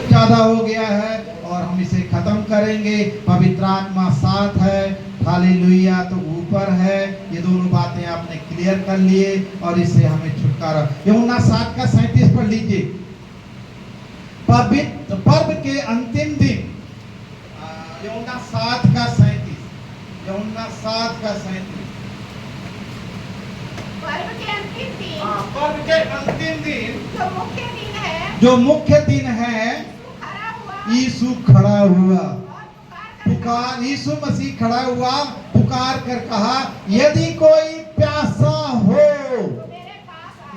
ज्यादा हो गया है और हम इसे खत्म करेंगे। पवित्र आत्मा साथ है, हालेलुया, तो ऊपर है। ये दोनों बातें आपने क्लियर कर लिए और इससे हमें छुटकारा। यूहन्ना 7:37 पढ़ लीजिए। पवित्र पर्व के अंतिम दिन, यूहन्ना 7:37, यूहन्ना 7:37। पर्व के अंतिम दिन, पर्व के अंतिम दिन जो मुख्य दिन है, जो मुख्य दिन है, खड़ा हुआ यीशु खड़ा हुआ, और पुकार, यीशु मसीह खड़ा हुआ, पुकार कर कहा, यदि कोई प्यासा हो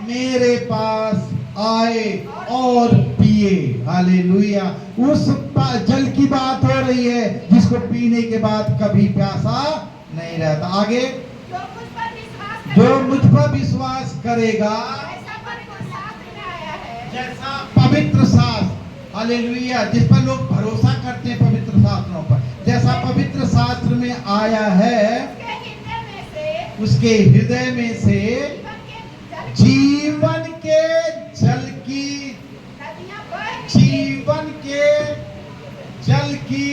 मेरे पास आए और पिए। हालेलुया। उस जल की बात हो रही है जिसको पीने के बाद कभी प्यासा नहीं रहता। आगे, जो मुझ पर विश्वास करेगा, जैसा पवित्र शास्त्र, हालेलुया, जिस पर लोग भरोसा करते हैं पवित्र शास्त्रों पर, जैसा पवित्र शास्त्र में आया है, उसके हृदय में से जीवन के जल की, जीवन के जल की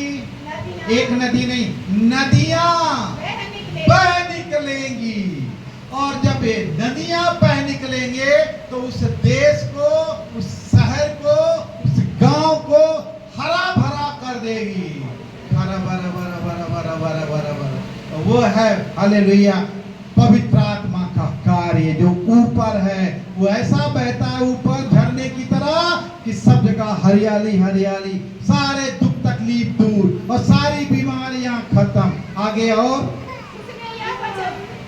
एक नदी नहीं, नदियां बह निकलेंगी। और जब ये नदियां बह निकलेंगे तो उस देश को, उस शहर को, उस गांव को हरा भरा कर देगी। हरा भरा भरा भरा भरा भरा भरा भरा, वो है हालेलुया पवित्र आत्मा का कार्य जो ऊपर है। वो ऐसा बहता है ऊपर झरने की तरह कि सब जगह हरियाली हरियाली, सारे दुख तकलीफ दूर और सारी बीमारियां खत्म। आगे और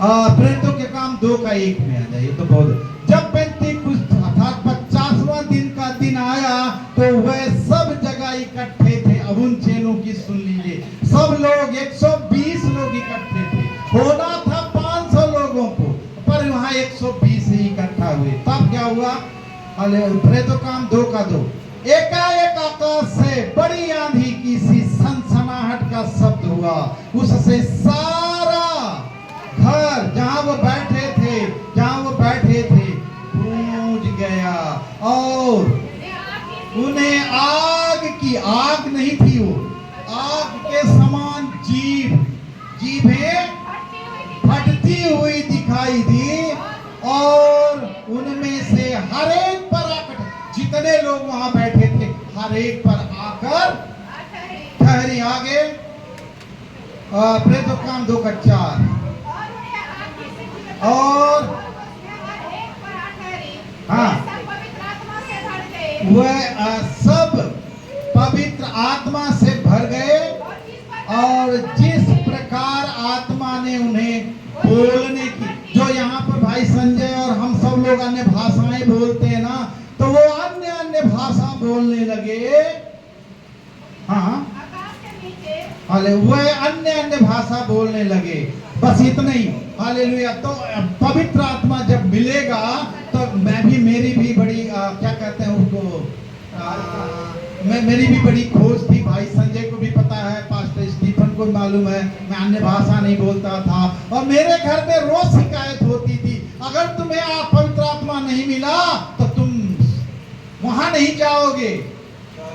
प्रेरितों के काम 2:1 में आ जाइए तो बहुत। जब पेंतीकुस्त अर्थात 50वां दिन का दिन आया तो वह सब जगह इकट्ठे थे। अब उन चेलों की सुन लीजिए, सब लोग 120 लोग इकट्ठे थे। होना था 500 लोगों को, पर वहां 120 ही इकट्ठा हुए। तब क्या हुआ? प्रेरितों काम 2:2, एकाएक आकाश से बड़ी आंधी की सी सनसनाहट का शब्द हुआ, उससे सारा घर जहां वो बैठे थे, जहां वो बैठे थे गूंज गया और उन्हें आग की, आग नहीं थी वो, आग के समान जीभें फटती हुई दिखाई दी और उनमें से हर एक पर आकर, जितने लोग वहां बैठे थे हर एक पर आकर ठहरी। आगे प्रेरितों काम 2:4, और हाँ, वह सब पवित्र आत्मा से भर गए और जिस प्रकार आत्मा ने उन्हें बोलने की, जो यहाँ पर भाई संजय और हम सब लोग अन्य भाषाएं बोलते हैं ना, तो वो अन्य अन्य भाषा बोलने लगे। हाँ, वह अन्य अन्य भाषा बोलने लगे। बस इतना ही। हालेलुया। तो पवित्र आत्मा जब मिलेगा तो मैं भी, मेरी भी बड़ी क्या कहते हैं उसको, मेरी भी बड़ी खोज थी। भाई संजय को भी पता है, पास्टर स्टीफन को मालूम है, मैं अन्य भाषा नहीं बोलता था और मेरे घर में रोज शिकायत होती थी, अगर तुम्हें पवित्र आत्मा नहीं मिला तो तुम वहां नहीं जाओगे।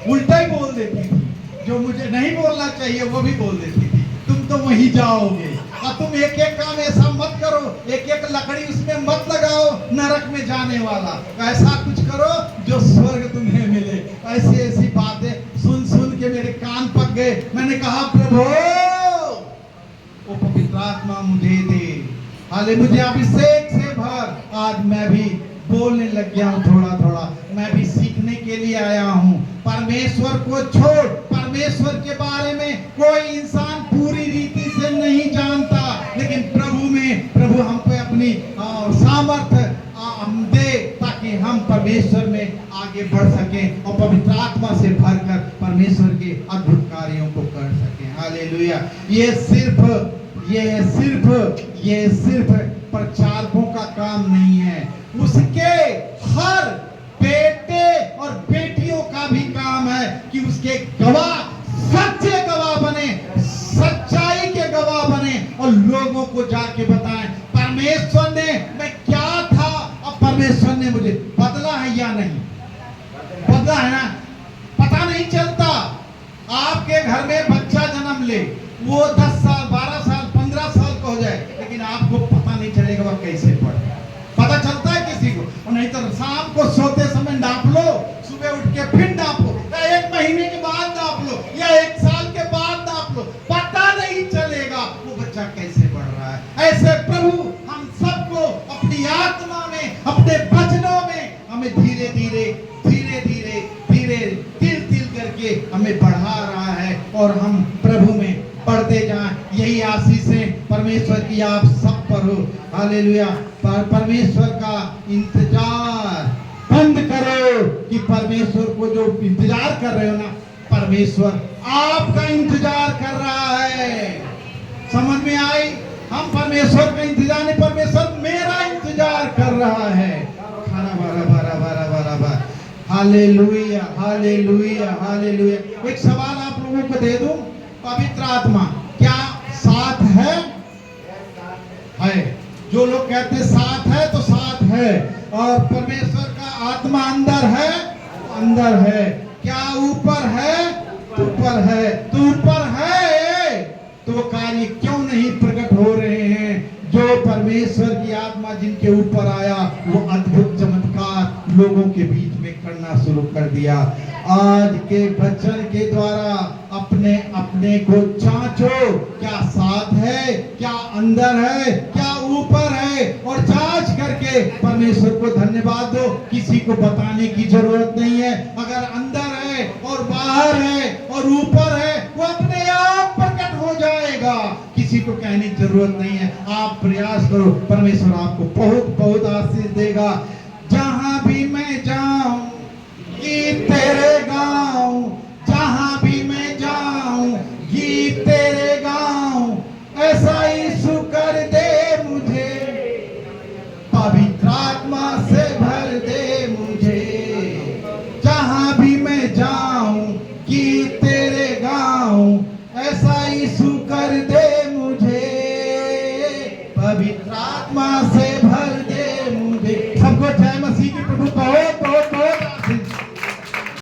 उल्टा ही बोल देती थी, जो मुझे नहीं बोलना चाहिए वो भी बोल देती थी, तुम तो वहीं जाओगे। और तुम एक एक काम ऐसा मत करो, एक एक लकड़ी उसमें मत लगाओ नरक में जाने वाला, ऐसा कुछ करो जो स्वर्ग तुम्हें मिले। ऐसी ऐसी बातें सुन सुन के मेरे कान पक गए। मैंने कहा प्रभु वो पवित्र आत्मा मुझे दे, हाले मुझे अभिषेक से भर। आज मैं भी बोलने लग गया हूँ थोड़ा थोड़ा, मैं भी सीखने के लिए आया हूँ। परमेश्वर को छोड़, परमेश्वर के बारे में कोई इंसान पूरी रीति से नहीं जानता, लेकिन प्रभु में, प्रभु हमको अपनी सामर्थ्य दे ताकि हम परमेश्वर में आगे बढ़ सकें और पवित्र आत्मा से भरकर परमेश्वर के अद्भुत कार्यों को कर सकें। हालेलुया। ये सिर्फ प्रचारकों का काम नहीं है, उसके हर बेटे और बेटियों का भी काम है कि उसके गवाह सच्चे गवाह बने, सच्चाई के गवाह बने और लोगों को जाके बताएं परमेश्वर ने, मैं क्या था और परमेश्वर ने मुझे बदला है या नहीं। बदला है ना, पता नहीं आपके घर में बच्चा जन्म ले, वो 10 साल 12 साल 15 साल का हो जाए, लेकिन आपको पता नहीं चलेगा वह कैसे पढ़। पता चलता है किसी को? और नहीं तो शाम को सोते समय नाप लो, सुबह उठ के फिर नापो, या 1 महीने के बाद नाप लो, या 1 साल के बाद नाप लो, पता नहीं चलेगा वो बच्चा कैसे बढ़ रहा है। ऐसे प्रभु हम सबको अपनी आत्मा में, अपने वचनों में हमें धीरे धीरे धीरे धीरे धीरे तिल तिल करके हमें बढ़ा रहा है, और हम प्रभु में बढ़ते जाएं। यही आशीषें परमेश्वर की आप सब पर हो। हालेलुया। परमेश्वर का इंतजार बंद करो कि परमेश्वर को जो इंतजार कर रहे हो ना, परमेश्वर आपका इंतजार कर रहा है। समझ में आई? हम परमेश्वर का इंतजार नहीं, परमेश्वर मेरा इंतजार कर रहा है। खाना भरा भरा भरा भरा भरा। Hallelujah hallelujah hallelujah. एक सवाल आप लोगों को दे दूं, पवित्र आत्मा क्या साथ है? जो लोग कहते साथ है तो साथ है, और परमेश्वर का आत्मा अंदर है, अंदर है। क्या ऊपर है? ऊपर है। तो ऊपर है तो कार्य क्यों नहीं प्रकट हो रहे हैं? जो परमेश्वर की आत्मा जिनके ऊपर आया वो अद्भुत चमत्कार लोगों के बीच में करना शुरू कर दिया। आज के वचन के द्वारा अपने अपने को जांचो, क्या साथ है, क्या अंदर है, क्या ऊपर है, और जांच करके परमेश्वर को धन्यवाद दो। किसी को बताने की जरूरत नहीं है। अगर अंदर है और बाहर है और ऊपर है, वो अपने आप प्रकट हो जाएगा। किसी को कहने की जरूरत नहीं है। आप प्रयास करो, परमेश्वर आपको बहुत बहुत आशीष देगा। जहां भी मैं जाऊं गीत तेरे गाऊं, जहां भी मैं जाऊं गीत तेरे गाऊं, ऐसा यीशु कर दे मुझे, पवित्र आत्मा से भर दे मुझे। जहां भी मैं जाऊं गीत तेरे गाऊं, ऐसा यीशु कर दे मुझे, पवित्र आत्मा से भर